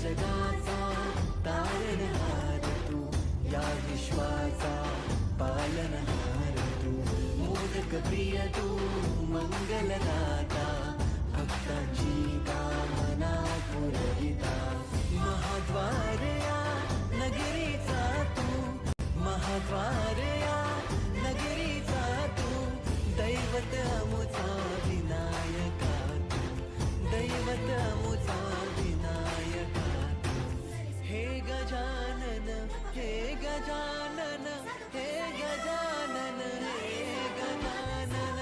जगाचा तारणहार तू, या विश्वाचा पालनहार तू, मोदक प्रिय तू, मंगलदाता, भक्तांची कामना पुरविता, महाद्वार या नगरीचा तू, महाद्वार या नगरीचा तू, दैवत अमुचा विनायका तू, दैवत अमुचा विनायका तू, हे गजानन, हे गजानन, हे गजानन, हे गजानन,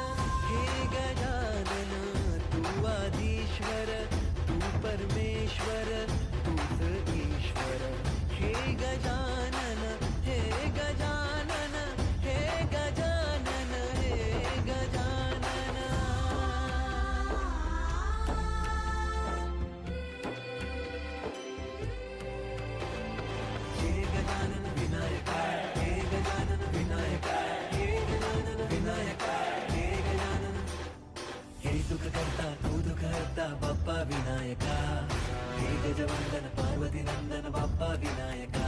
हे गजानन, तू आदिश्वर, तू परमेश्वर, तूच ईश्वर, हे गजानन, हे गजानन, हे गजानन, हे गजानन. हे गजानन विनायका, हे गजानन विनायका, हे गजानन विनायका, हे गजानन. हे सुख करता तू दुःख हरता बाप्पा विनायका, हे गजवंदन पार्वती नंदन बाप्पा विनायका,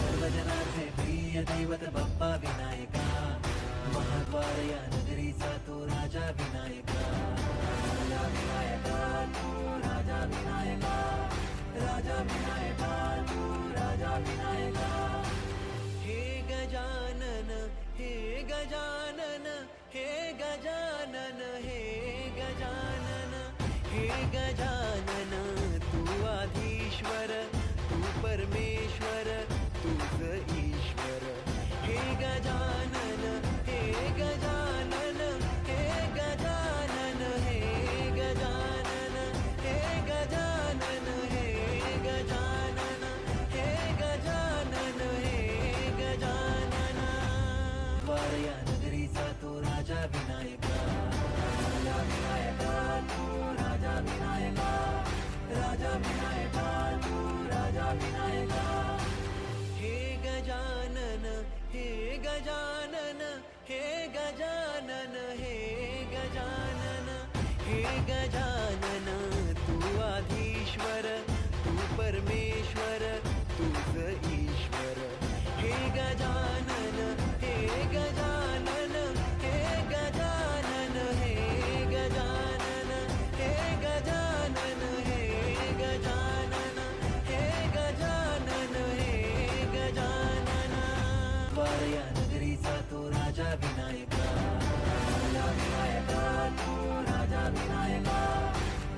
सर्वजनाचे प्रिय दैवत बाप्पा विनायका, महाद्वार या नगरीचा तो राजा विनायका, राजा विनायका तू, राजा विनायका, राजा विनायका तू, राजा विनायका. हे गजानन, हे गजानन, हे गजानन, हे गजानन, हे गजानन, तू आधीश्वर, तू परमेश्वर, तूच ईश्वर, हे गजानन, हे गजानन, हे गजानन, हे गजानन, हे गजानन, हे गजानन, हे गजानन, हे गजानन. वारया नगरीचा तो राजा विनायका, राजा विनायका तू, राजा विनायका, राजा विनायका तू, राजा विनायका. हे गजानन, हे गजानन, हे गजानन, हे गजानन, हे गजानन, तू आधीश्वर, तू परमेश्वर, तूच ईश्वर, हे गजानन, हे गजानन, हे गजानन, हे गजानन, हे गजानन, हे गजानन, हे गजानन, हे गजानन. वारया नगरीचा तो राजा विनायका, राजा विनायका तू, राजा विनायका,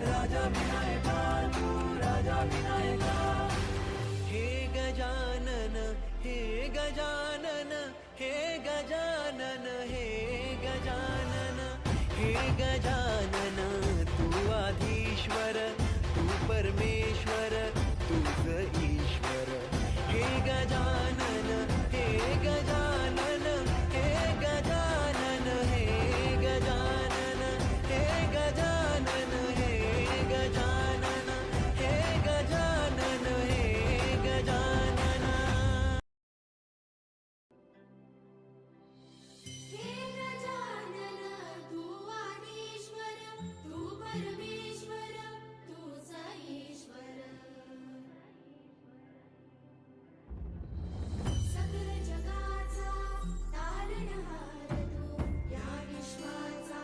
राजा विनायका तू, राजा विनायका. हे गजानन, हे गजानन, हे गजानन, हे गजानन, हे गजानन, तू आधीश्वर, तू परमेश्वर, तूच ईश्वर, हे गजानन, हे गजानन, हे गजानन, हे गजानन, हे गजानन, हे गजानन, हे गजानन, हे गजानन. हे गजानन, तू आदिश्वर, तू परमेश्वर, तूच ईश्वर, सकल जगाचा तारणहार तू, या विश्वाचा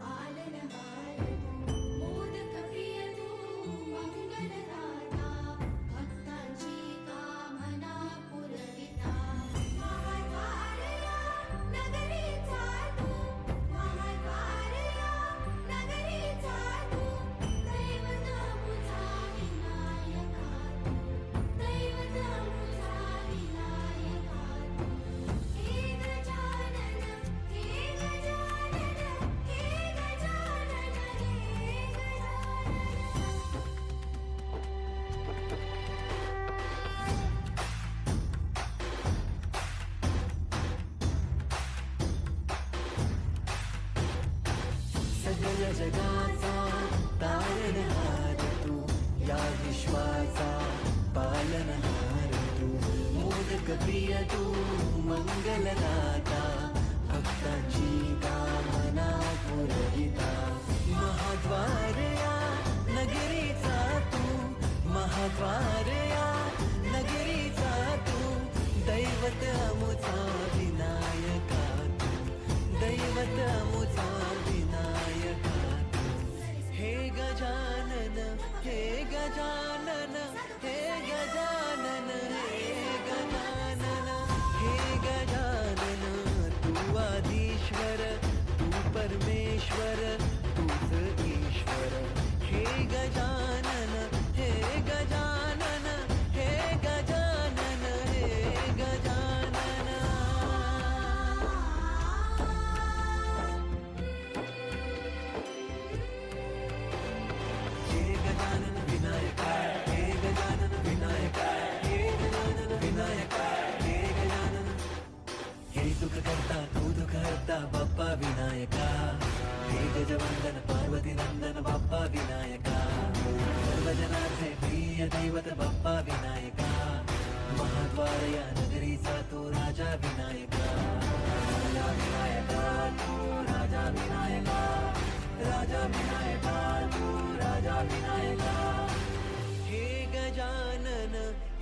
पालनहार तू, मोदक प्रिय तू, मंगलदाता, भक्तांची कामना पुरविता, महाद्वार या नगरीचा तू, महाद्वार या नगरीचा तू, दैवत अमुचा विनायका तू, दैवत अमुचा विनायका तू. हे गजानन, हे गजानन, हे गजानन, हे सगळ्या जगाचा तारणहार तू, या विश्वाचा पालनहार तू, मोदक प्रिय तू, मंगलदाता, भक्तांची कामना पुरविता, महाद्वार या नगरीचा तू, महाद्वार विनायका हे गजवंदन पार्वती नंदन बाप्पा विनायका सर्वजनांचे प्रिय दैवत बाप्पा विनायका महाद्वार या नगरीचा तो राजा विनायका राजा विनायका तू राजा विनायका राजा विनायका तू राजा विनायका हे गजानन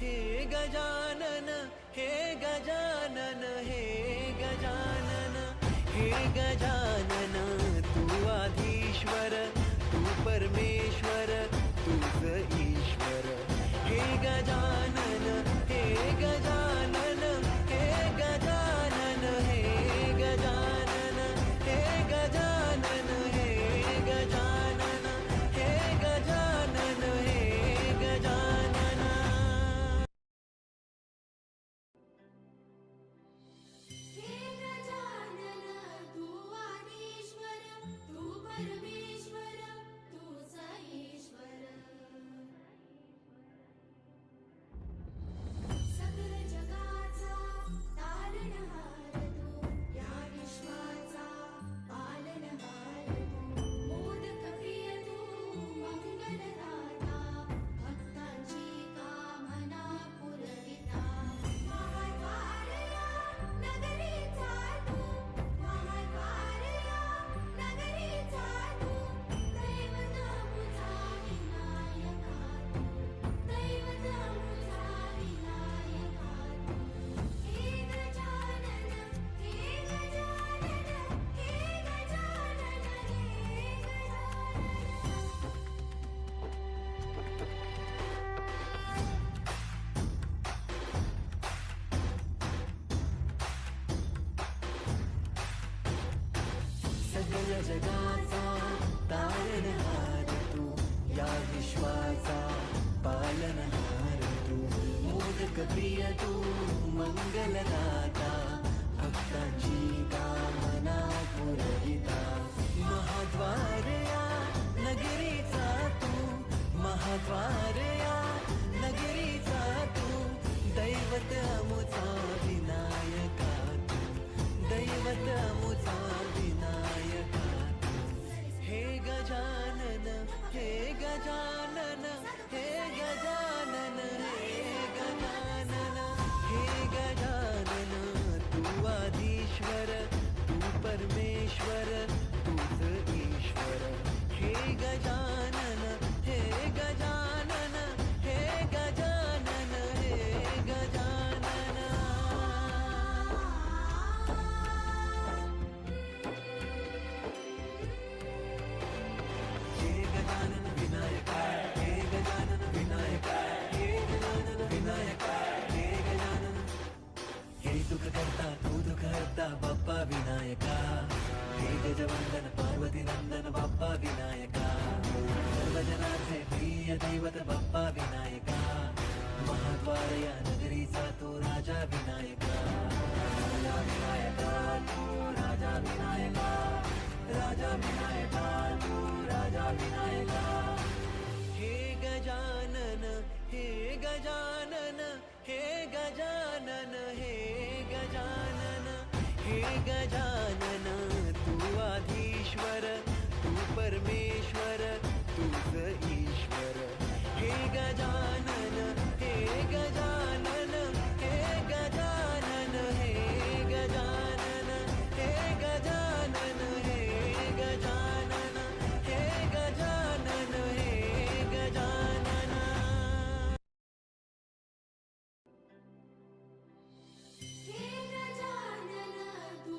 हे गजानन हे गजानन हे गजानन हे गजानन तू आधीश्वर तू परमेश्वर तूच ईश्वर हे गजानन हे गजानन हे गजानन हे गजानन हे गजानन हे गजानन हे गजानन हे गजानन हे गजानन तू आदिश्वर तू परमेश्वर तूच ईश्वर सकल जगाचा तारणहार तू या विश्वाचा पालनहार तू मोदक प्रिय तू मंगलदाता भक्तांची कामना पुरविता महाद्वारया नगरीचा तू महाद्वारया नगरीचा तू दैवत मुझा विनायका तू दैवत मुझा विनायका तू हे गजानन हे गजानन हे गजानन हे गजानन सगळ्या जगाचा तारणहार तू या विश्वाचा पालनहार तू मोदक प्रिय तू मंगलदाता भक्तांची कामना पुरविता महाद्वार या नगरीचा तू महाद्वार या नगरीचा तू दैवत अमुचा विनायका तू दैवत अमुचा विनायका तू हे गजानन हे गजानन हे गजानन हे गजानन हे गजानन तू आधीश्वर तू परमेश्वर तूच ईश्वर हे गजानन हे गजानन हे गजानन हे गजानन हे गजानन विनायका हे गजानन विनायका हे गजानन विनायका हे गजानन हे सुख करता तू दुःख हरता बाप्पा विनायका हे गजवंदन पार्वती नंदन बाप्पा विनायका सर्वजनांचे प्रिय दैवत बाप्पा विनायका महाद्वार या नगरीचा तो राजा विनायका राजा विनायका तू राजा विनायका राजा विनायका तू राजा विनायका हे गजानन हे गजानन हे गजानन हे गजानन हे गजानन तू आधीश्वर तू परमेश्वर तूच ईश्वर हे गजानन हे गजानन हे गजानन हे गजानन हे गजानन हे गजानन हे गजानन हे गजानन हे गजानन तू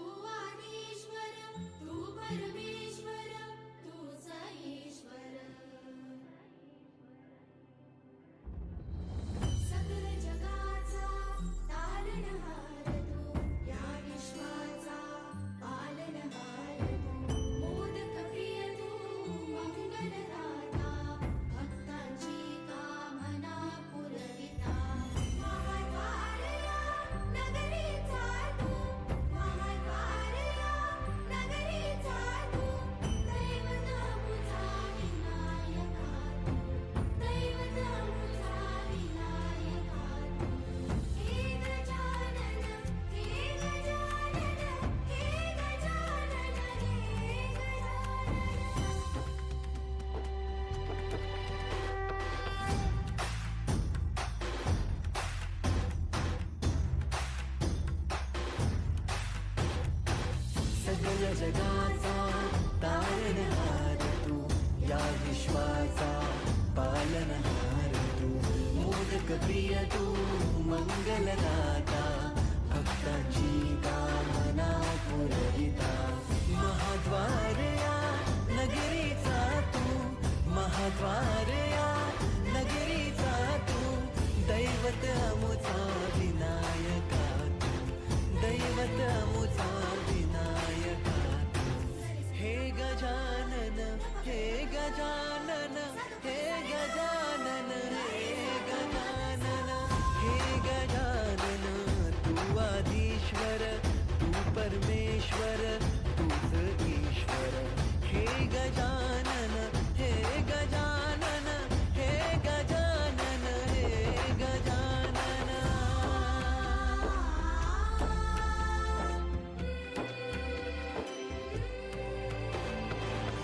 जगाचा तारणहार तू, या विश्वाचा पालनहार तू, मोदक प्रिय तू मंगलदाता, भक्तांची कामना पुरविता, महाद्वार या नगरीचा तू, महाद्वार या नगरीचा तू, दैवत अमुचा विनायका तू, दैवत अमुचा विनायका तू. हे गजानन, हे गजानन, हे गजानन, हे गजानन, हे गजानन, तू आदिश्वर, तू परमेश्वर, तूच ईश्वर. हे गजानन, हे गजानन, हे गजानन, हे गजानन.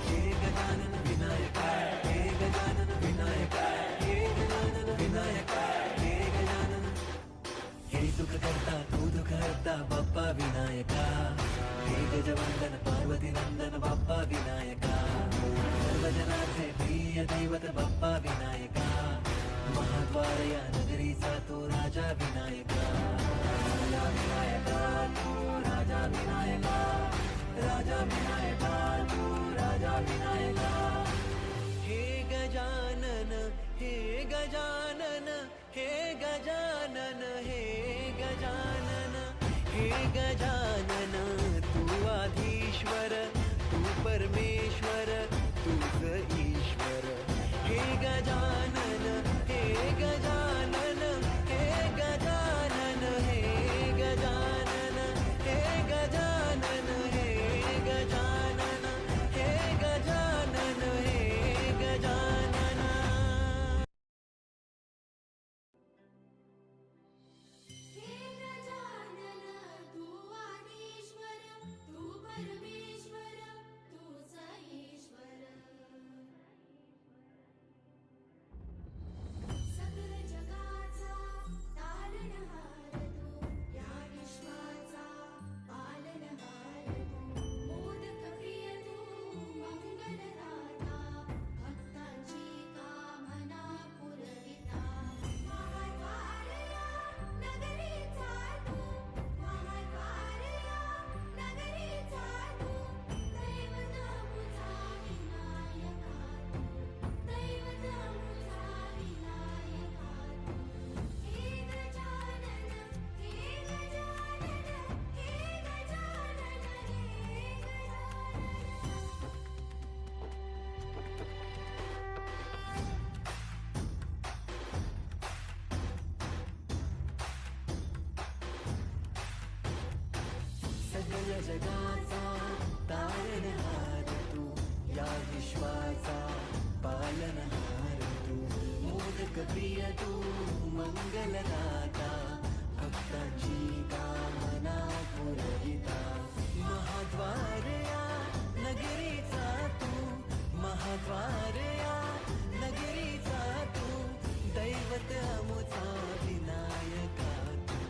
हे गजानन विनायका, हे गजानन विनायका, हे गजानन विनायका, हे गजानन. हे सुख करता तू दुःख हरता बाप्पा विनायका, हे गजवंदन पार्वती नंदन बाप्पा विनायका, सर्वजनाचे प्रिय दैवत बाप्पा विनायका, महाद्वार या नगरीचा तो राजा विनायका, राजा विनायका तू राजा विनायका, राजा विनायका तू राजा विनायका. हे गजानन, हे गजानन, हे गजानन, हे गजानन, हे गजानन, तू आधीश्वर, तू परमेश्वर, तूच ईश्वर. हे गजानन, हे गजानन, हे गजानन, हे गजानन, हे गजानन, हे गजानन, हे गजानन, हे गजानन. हे गजानन तू आदिश्वर, तू परमेश्वर, तूच ईश्वर. सकल जगाचा तारणहार तू, या विश्वाचा पालनहार तू, मोदक प्रिय तू मंगलदाता, भक्तांची कामना पुरविता, महाद्वार या नगरीचा तू, महाद्वार या नगरीचा तू, दैवत अमुचा विनायका तू, दैवत अमुचा विनायका तू. हे गजानन, हे गजानन, हे गजानन, हे गजानन. सकल जगाचा तारणहार तू, या विश्वाचा पालनहार तू, मोदक प्रिय तू मंगलदाता, भक्तांची कामना पुरविता, महाद्वार या नगरीचा तू, महाद्वार या नगरीचा तू, दैवत अमुचा विनायका तू,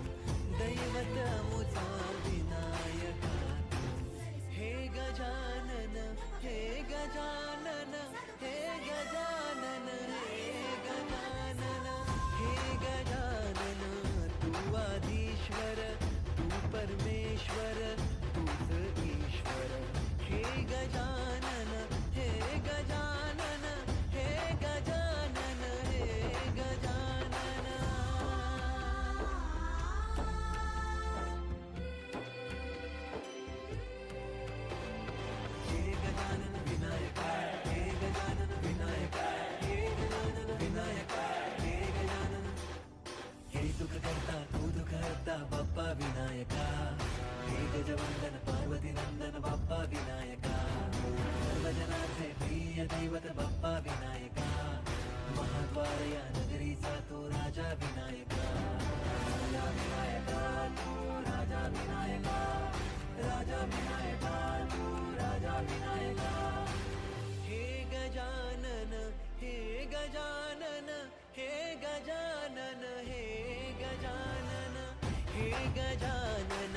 दैवत अमुचा विनायका तू. हे गजानन, हे गजानन, हे गजानन, हे गजानन, हे गजानन, तू आदिश्वर, तू परमेश्वर, तूच ईश्वर. हे गजानन, हे गजानन, हे गजानन, हे गजानन. हे गजानन विनायका, हे गजानन विनायका, हे गजानन विनायका, हे गजानन. हे सुख करता तू दुःख हरता बाप्पा विनायका, हे गजवंदन पार्वती नंदन बाप्पा विनायका, सर्वजनाचे प्रिय दैवत बाप्पा विनायका, महाद्वार या नगरीचा तो राजा विनायका, राजा विनायका तू राजा विनायका, राजा विनायका तू राजा विनायका. हे गजानन, हे गजानन, हे गजानन, हे गजानन, हे गजानन,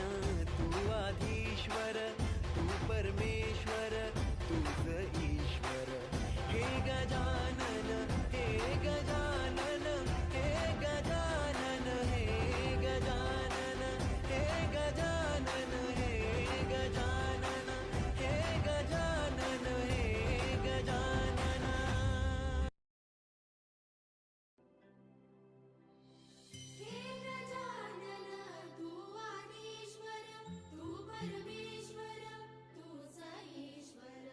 तू आधीश्वर, तू परमेश्वर तूच ईश्वर. हे गजानन हे गजानन हे गजानन हे गजानन हे गजानन हे गजानन हे गजानन हे गजानन. हे गजानन तू आदिश्वर तू परमेश्वर तूच ईश्वर.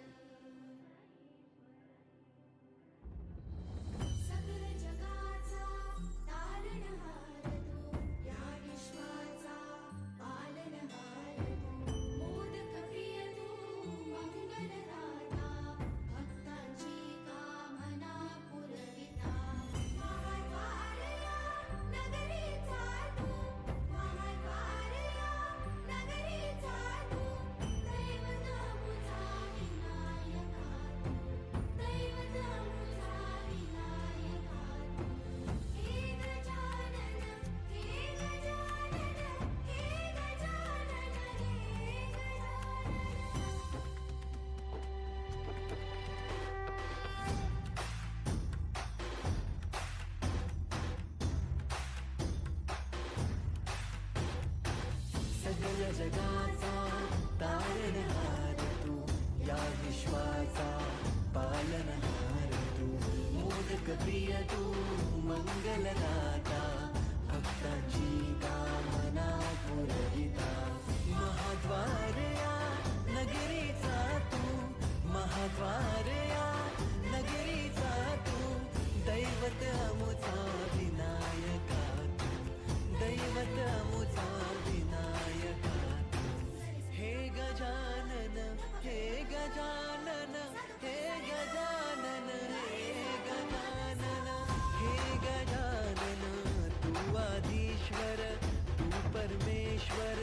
सकल जगाचा तारणहार तू या विश्वाचा पालनहार तू. मोदक प्रिय तू मंगलदाता भक्तांची कामना पुरविता. महाद्वार या नगरीचा तू महाद्वार या नगरीचा तू. दैवत मुझा विनायका तू दैवत मुझा विनायका तू. हे गजानन हे गजानन हे गजानन हे गजानन. सकल जगाचा तारणहार तू या विश्वाचा पालनहार तू. मोदक प्रिय तू मंगलदाता भक्तांची कामना पुरविता. महाद्वार या नगरीचा तू महाद्वार या नगरीचा तू. दैवत अमुचा विनायका तू दैवत अमुचा विनायका तू. हे गजानन हे गजानन हे गजानन हे गजानन हे गजानन तू आदिश्वर तू परमेश्वर